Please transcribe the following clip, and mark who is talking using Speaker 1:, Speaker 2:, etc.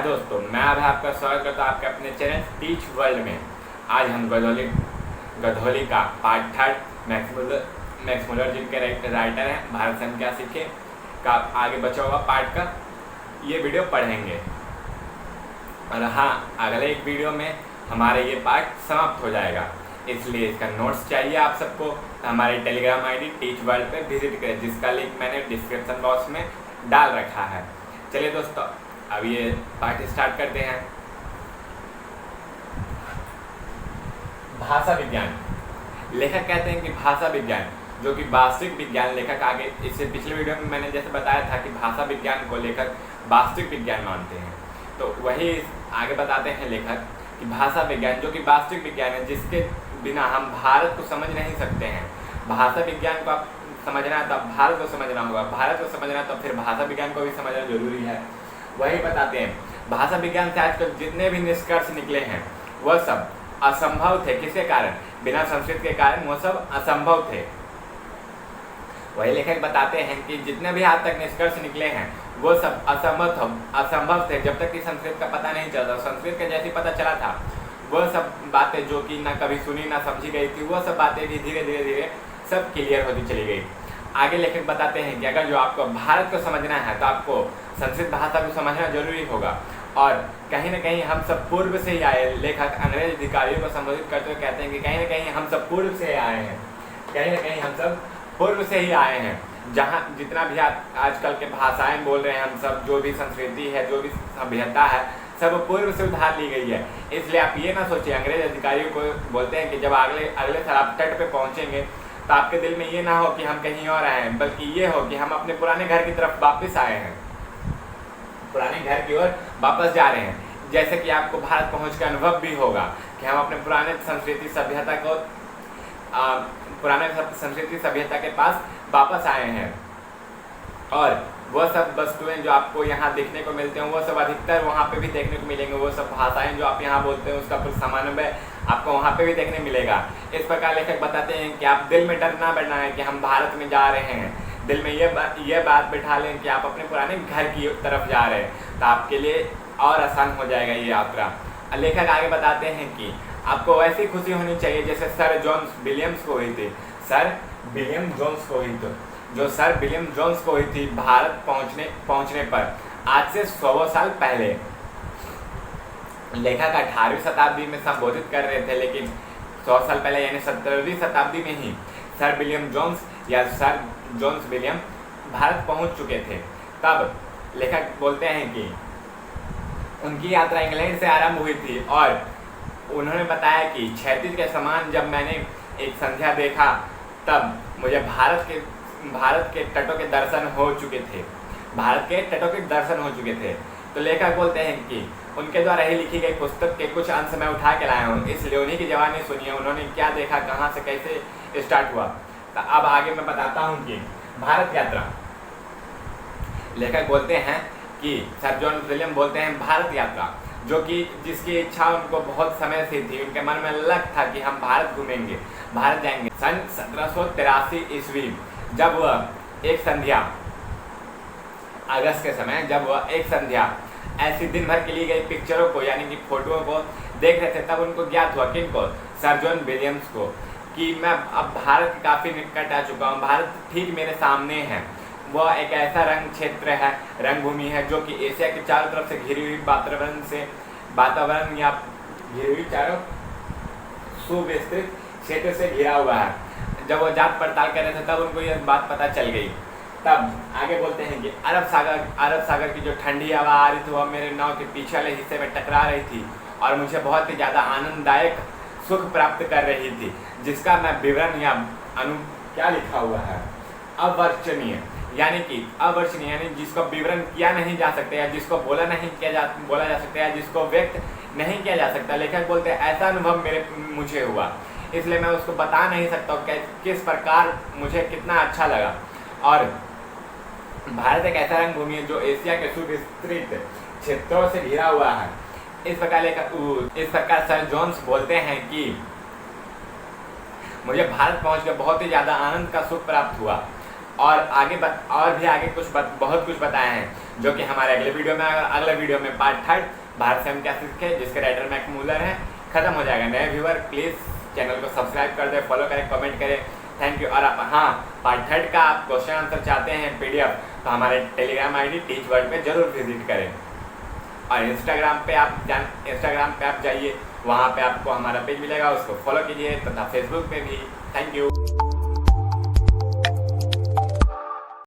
Speaker 1: दोस्तों, मैं अब आपका स्वागत करता हूँ आपके अपने चैनल टीच वर्ल्ड में। आज हम गधौली का पार्ट थर्ड मैक्स मुलर जिनके राइटर हैं भारत से हम क्या सीखे का आगे बचा हुआ पार्ट का ये वीडियो पढ़ेंगे। और हाँ, अगले एक वीडियो में हमारे ये पार्ट समाप्त हो जाएगा, इसलिए इसका नोट्स चाहिए आप सबको। हमारी टेलीग्राम आईडी टीच वर्ल्ड पे विजिट करें, जिसका लिंक मैंने डिस्क्रिप्शन बॉक्स में डाल रखा है। चलिए दोस्तों, अब ये पार्ट स्टार्ट करते हैं। भाषा विज्ञान। लेखक कहते हैं कि भाषा विज्ञान जो कि वास्तविक विज्ञान, लेखक आगे इससे पिछले वीडियो में मैंने जैसे बताया था कि भाषा विज्ञान को लेखक वास्तविक विज्ञान मानते हैं, तो वही आगे बताते हैं लेखक कि भाषा विज्ञान जो कि वास्तविक विज्ञान है, जिसके बिना हम भारत को समझ नहीं सकते हैं। भाषा विज्ञान को आप समझना है तो भारत को समझना होगा, भारत को समझना है तो फिर भाषा विज्ञान को भी समझना जरूरी है। वही बताते हैं भाषा विज्ञान से आजकल जितने भी निष्कर्ष निकले हैं वह सब असंभव थे। किसके कारण? बिना संस्कृत के कारण वो सब असंभव थे। वही लेखक बताते हैं कि जितने भी आज तक निष्कर्ष निकले हैं वो सब असंभव थे जब तक कि संस्कृत का पता नहीं चलता। संस्कृत का जैसे पता चला था वह सब बातें जो कि ना कभी सुनी ना समझी गई थी, वह सब बातें भी धीरे धीरे सब क्लियर होती चली गई। आगे लेखक बताते हैं कि अगर जो आपको भारत को समझना है तो आपको संस्कृत भाषा को समझना जरूरी होगा। और कहीं ना कहीं हम सब पूर्व से ही आए। लेखक अंग्रेज अधिकारियों को संबोधित करते हुए कहते हैं कि कहीं ना कहीं हम सब पूर्व से आए हैं, कहीं ना कहीं हम सब पूर्व से ही आए हैं। जहाँ जितना भी आजकल के भाषाएं बोल रहे हैं हम सब, जो भी संस्कृति है, जो भी सभ्यता है, सब पूर्व से उधार ली गई है। इसलिए आप ये ना सोचिए, अंग्रेज अधिकारियों को बोलते हैं कि जब अगले साल आप तट पे पहुँचेंगे तो आपके दिल में ये ना हो कि हम कहीं और आए हैं, बल्कि ये हो कि हम अपने पुराने घर की तरफ वापस आए हैं, पुराने घर की ओर वापस जा रहे हैं। जैसे कि आपको भारत पहुंच के अनुभव भी होगा कि हम अपने पुराने संस्कृति सभ्यता के पास वापस आए हैं। और वह सब वस्तुएं जो आपको यहाँ देखने को मिलते हैं वो सब अधिकतर वहाँ पे भी देखने को मिलेंगे। वो सब भाषाएं जो आप यहाँ बोलते हैं उसका कुछ समन्वय आपको वहाँ पे भी देखने मिलेगा। इस प्रकार लेखक बताते हैं कि आप दिल में डर ना बैठना है कि हम भारत में जा रहे हैं, दिल में ये बात बिठा लें कि आप अपने पुराने घर की तरफ जा रहे हैं, तो आपके लिए और आसान हो जाएगा ये यात्रा। लेखक आगे बताते हैं कि आपको वैसी खुशी होनी चाहिए जैसे सर जॉन विलियम्स को हुई थी। सर विलियम जोन्स को हुई थी, जो सर विलियम जोन्स को हुई थी भारत पहुंचने पर आज से 100 साल पहले। लेखक 18वीं शताब्दी में संबोधित कर रहे थे, लेकिन 100 साल पहले यानी 17वीं शताब्दी में ही सर विलियम जोन्स या सर जोन्स विलियम भारत पहुंच चुके थे। तब लेखक बोलते हैं कि उनकी यात्रा इंग्लैंड से आरंभ हुई थी और उन्होंने बताया कि क्षैतिज के समान जब मैंने एक संध्या देखा तब मुझे भारत के तटों के दर्शन हो चुके थे, भारत के तटों के दर्शन हो चुके थे। तो लेखक बोलते हैं कि उनके द्वारा ही लिखी गई पुस्तक के कुछ अंश मैं उठा के लाया हूँ, इसलिए उन्हीं की जवानी सुनिए, उन्होंने क्या देखा, कहाँ से कैसे स्टार्ट हुआ। तो अब आगे मैं बताता हूँ कि भारत यात्रा। लेखक बोलते हैं कि सर जॉन विलियम बोलते हैं भारत यात्रा जो कि जिसकी इच्छा उनको बहुत समय से थी, उनके मन में लग था कि हम भारत घूमेंगे, भारत जाएंगे। सन 1783 ईस्वी जब वह एक संध्या, अगस्त के समय जब वह एक संध्या ऐसी दिन भर के लिए गई पिक्चरों को यानी कि फोटोओं को देख रहे थे, तब उनको ज्ञात हुआ, किनको? सर जॉन विलियम्स को, कि मैं अब भारत के काफ़ी निकट आ चुका हूँ, भारत ठीक मेरे सामने है। वह एक ऐसा रंग क्षेत्र है, रंगभूमि है जो कि एशिया के चारों तरफ से घिरी हुई वातावरण या घिरी हुई चारों सुविस्तृत क्षेत्र से घिरा हुआ है। जब वो जांच पड़ताल कर रहे थे तब उनको यह बात पता चल गई। तब आगे बोलते हैं कि अरब सागर की जो ठंडी हवा आ रही थी वह मेरे नाव के पीछे वाले हिस्से में टकरा रही थी और मुझे बहुत ही ज़्यादा आनंददायक सुख प्राप्त कर रही थी, जिसका मैं विवरण या क्या लिखा हुआ है, अवर्णनीय यानी जिसको विवरण किया नहीं जा सकता या जिसको बोला जा सकता या जिसको व्यक्त नहीं किया जा सकता। लेखक बोलते हैं ऐसा अनुभव मुझे हुआ, इसलिए मैं उसको बता नहीं सकता किस प्रकार मुझे कितना अच्छा लगा। और भारत एक ऐसा रंगभूमि है जो एशिया के सुविस्तृत क्षेत्रों से घिरा हुआ है। इस प्रकार सर जोन्स बोलते हैं कि मुझे भारत पहुंचकर बहुत ही ज़्यादा आनंद का सुख प्राप्त हुआ। और आगे बहुत कुछ बताए हैं, जो कि हमारे अगले वीडियो में पार्ट 3 भारत से हम क्या सीखे, जिसके राइटर मैक मूलर हैं, खत्म हो जाएगा। नए व्यूअर प्लीज़ चैनल को सब्सक्राइब कर दें, फॉलो करें, कमेंट करें। Thank you. और हाँ, पार्ट 3 का आप क्वेश्चन आंसर चाहते हैं PDF, तो हमारे टेलीग्राम ID टीच वर्ल्ड पे जरूर विजिट करें। और इंस्टाग्राम पे आप जाइए, वहाँ पे आपको हमारा पेज मिलेगा, उसको फॉलो कीजिए, तथा फेसबुक पे भी। Thank you.